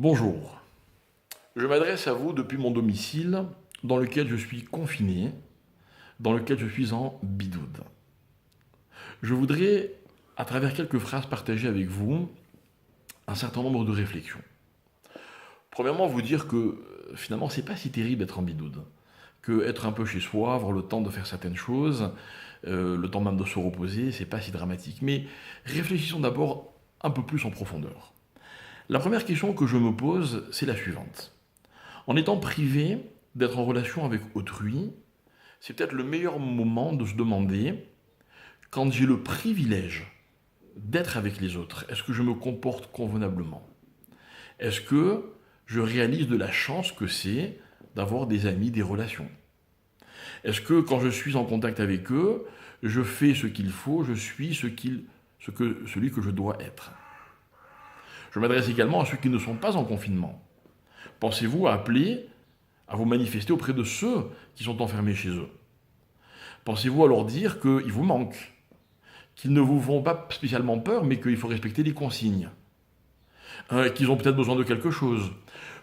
Bonjour, je m'adresse à vous depuis mon domicile dans lequel je suis confiné, dans lequel je suis en bidoude. Je voudrais, à travers quelques phrases, partager avec vous un certain nombre de réflexions. Premièrement, vous dire que finalement, c'est pas si terrible d'être en bidoude, que être un peu chez soi, avoir le temps de faire certaines choses, le temps même de se reposer, c'est pas si dramatique. Mais réfléchissons d'abord un peu plus en profondeur. La première question que je me pose, c'est la suivante. En étant privé d'être en relation avec autrui, c'est peut-être le meilleur moment de se demander, quand j'ai le privilège d'être avec les autres, est-ce que je me comporte convenablement? Est-ce que je réalise de la chance que c'est d'avoir des amis, des relations? Est-ce que quand je suis en contact avec eux, je fais ce qu'il faut, je suis celui que je dois être? Je m'adresse également à ceux qui ne sont pas en confinement. Pensez-vous à appeler, à vous manifester auprès de ceux qui sont enfermés chez eux? Pensez-vous à leur dire qu'ils vous manquent, qu'ils ne vous font pas spécialement peur, mais qu'il faut respecter les consignes, qu'ils ont peut-être besoin de quelque chose,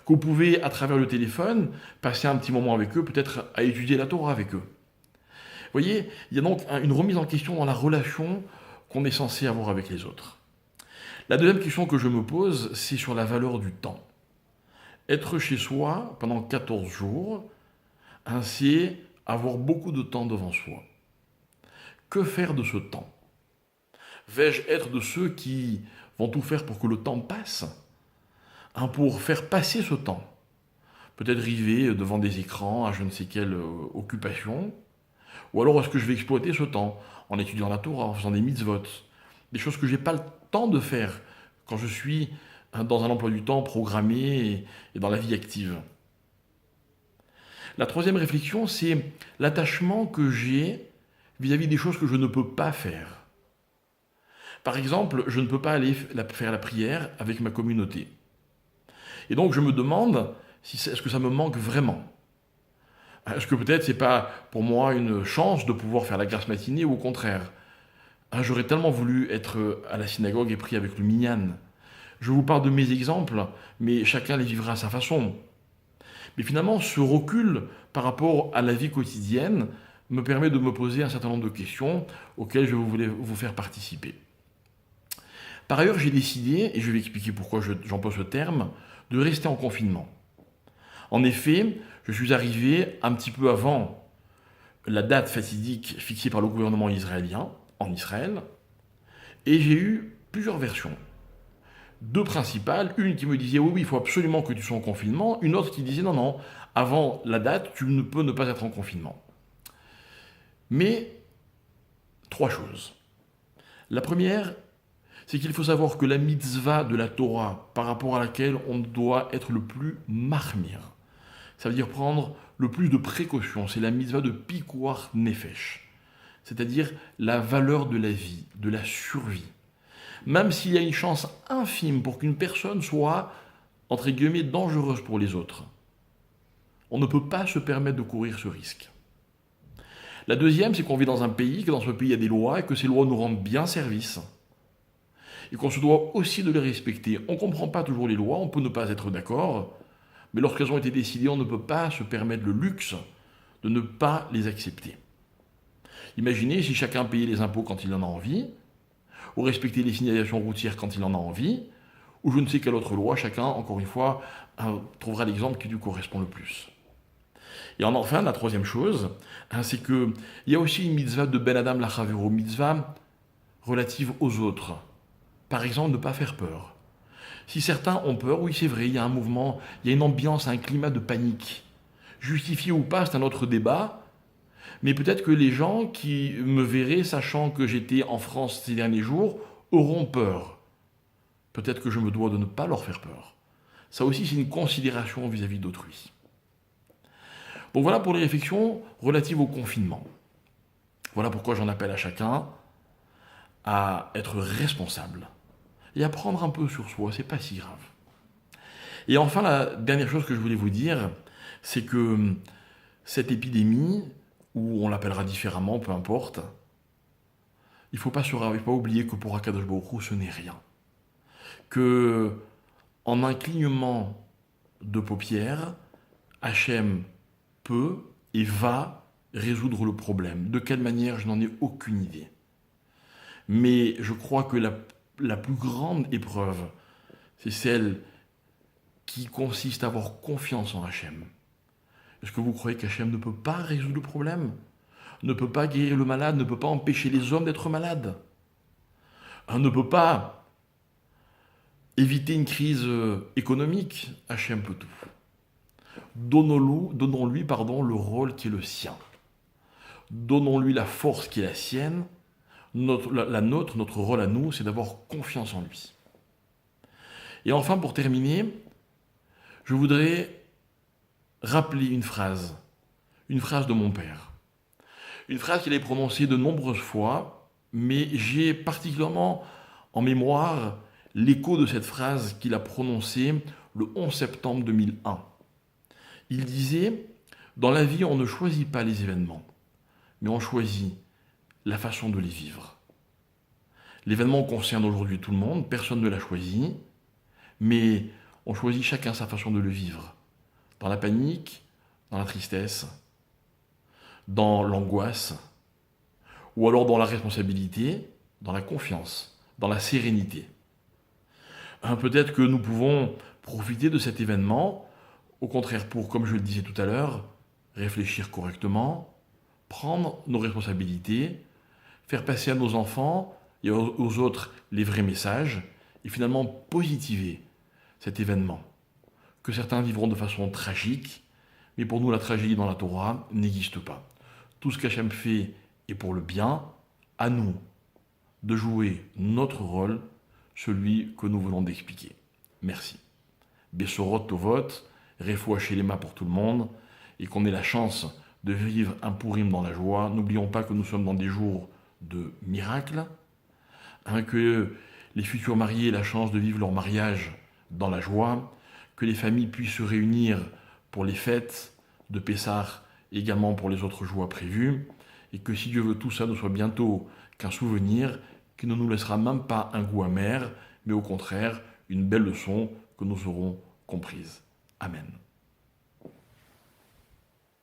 que vous pouvez, à travers le téléphone, passer un petit moment avec eux, peut-être à étudier la Torah avec eux. Vous voyez, il y a donc une remise en question dans la relation qu'on est censé avoir avec les autres. La deuxième question que je me pose, c'est sur la valeur du temps. Être chez soi pendant 14 jours, c'est avoir beaucoup de temps devant soi. Que faire de ce temps? Vais-je être de ceux qui vont tout faire pour que le temps passe, pour faire passer ce temps? Peut-être river devant des écrans à je ne sais quelle occupation. Ou alors est-ce que je vais exploiter ce temps en étudiant la Torah, en faisant des mitzvot, des choses que je n'ai pas le temps de faire quand je suis dans un emploi du temps programmé et dans la vie active. La troisième réflexion, c'est l'attachement que j'ai vis-à-vis des choses que je ne peux pas faire. Par exemple, je ne peux pas aller faire la prière avec ma communauté. Et donc je me demande, est-ce que ça me manque vraiment? Est-ce que peut-être c'est pas pour moi une chance de pouvoir faire la grasse matinée ou au contraire? J'aurais tellement voulu être à la synagogue et prier avec le minyan. Je vous parle de mes exemples, mais chacun les vivra à sa façon. Mais finalement, ce recul par rapport à la vie quotidienne me permet de me poser un certain nombre de questions auxquelles je voulais vous faire participer. Par ailleurs, j'ai décidé, et je vais expliquer pourquoi j'emploie ce terme, de rester en confinement. En effet, je suis arrivé un petit peu avant la date fatidique fixée par le gouvernement israélien, en Israël, et j'ai eu plusieurs versions. Deux principales, une qui me disait oui, il faut absolument que tu sois en confinement, une autre qui disait non, non, avant la date, tu ne peux ne pas être en confinement. Mais, trois choses. La première, c'est qu'il faut savoir que la mitzvah de la Torah, par rapport à laquelle on doit être le plus mahmir, ça veut dire prendre le plus de précautions, c'est la mitzvah de pikuach nefesh, c'est-à-dire la valeur de la vie, de la survie. Même s'il y a une chance infime pour qu'une personne soit, entre guillemets, dangereuse pour les autres, on ne peut pas se permettre de courir ce risque. La deuxième, c'est qu'on vit dans un pays, que dans ce pays il y a des lois et que ces lois nous rendent bien service. Et qu'on se doit aussi de les respecter. On ne comprend pas toujours les lois, on peut ne pas être d'accord, mais lorsqu'elles ont été décidées, on ne peut pas se permettre le luxe de ne pas les accepter. Imaginez si chacun payait les impôts quand il en a envie, ou respecter les signalisations routières quand il en a envie, ou je ne sais quelle autre loi, chacun, encore une fois, trouvera l'exemple qui lui correspond le plus. Et enfin, la troisième chose, c'est qu'il y a aussi une mitzvah de Ben Adam Lachavero, mitzvah relative aux autres. Par exemple, ne pas faire peur. Si certains ont peur, oui c'est vrai, il y a un mouvement, il y a une ambiance, un climat de panique. Justifié ou pas, c'est un autre débat, mais peut-être que les gens qui me verraient, sachant que j'étais en France ces derniers jours, auront peur. Peut-être que je me dois de ne pas leur faire peur. Ça aussi, c'est une considération vis-à-vis d'autrui. Donc voilà pour les réflexions relatives au confinement. Voilà pourquoi j'en appelle à chacun à être responsable et à prendre un peu sur soi, c'est pas si grave. Et enfin, la dernière chose que je voulais vous dire, c'est que cette épidémie, ou on l'appellera différemment, peu importe, il ne faut pas oublier que pour Akadosh Baruch Hu, ce n'est rien. Que en un clignement de paupières, Hachem peut et va résoudre le problème. De quelle manière, je n'en ai aucune idée. Mais je crois que la plus grande épreuve, c'est celle qui consiste à avoir confiance en Hachem. Est-ce que vous croyez qu'Hachem ne peut pas résoudre le problème? Ne peut pas guérir le malade, ne peut pas empêcher les hommes d'être malades? Ne peut pas éviter une crise économique? Hachem peut tout. Donnons-lui le rôle qui est le sien. Donnons-lui la force qui est la sienne. Notre rôle à nous, c'est d'avoir confiance en lui. Et enfin, pour terminer, je voudrais rappeler une phrase de mon père. Une phrase qu'il a prononcée de nombreuses fois, mais j'ai particulièrement en mémoire l'écho de cette phrase qu'il a prononcée le 11 septembre 2001. Il disait « Dans la vie, on ne choisit pas les événements, mais on choisit la façon de les vivre. » L'événement concerne aujourd'hui tout le monde, personne ne l'a choisi, mais on choisit chacun sa façon de le vivre. Dans la panique, dans la tristesse, dans l'angoisse, ou alors dans la responsabilité, dans la confiance, dans la sérénité. Peut-être que nous pouvons profiter de cet événement, au contraire pour, comme je le disais tout à l'heure, réfléchir correctement, prendre nos responsabilités, faire passer à nos enfants et aux autres les vrais messages, et finalement positiver cet événement, que certains vivront de façon tragique, mais pour nous la tragédie dans la Torah n'existe pas. Tout ce qu'Hachem fait est pour le bien, à nous de jouer notre rôle, celui que nous venons d'expliquer. Merci. Bessorot Tovot, Refoua Shelema pour tout le monde, et qu'on ait la chance de vivre un Purim dans la joie. N'oublions pas que nous sommes dans des jours de miracles, que les futurs mariés aient la chance de vivre leur mariage dans la joie, que les familles puissent se réunir pour les fêtes de Pessah, également pour les autres joies prévues, et que si Dieu veut tout ça ne soit bientôt qu'un souvenir qui ne nous laissera même pas un goût amer, mais au contraire une belle leçon que nous aurons comprise. Amen.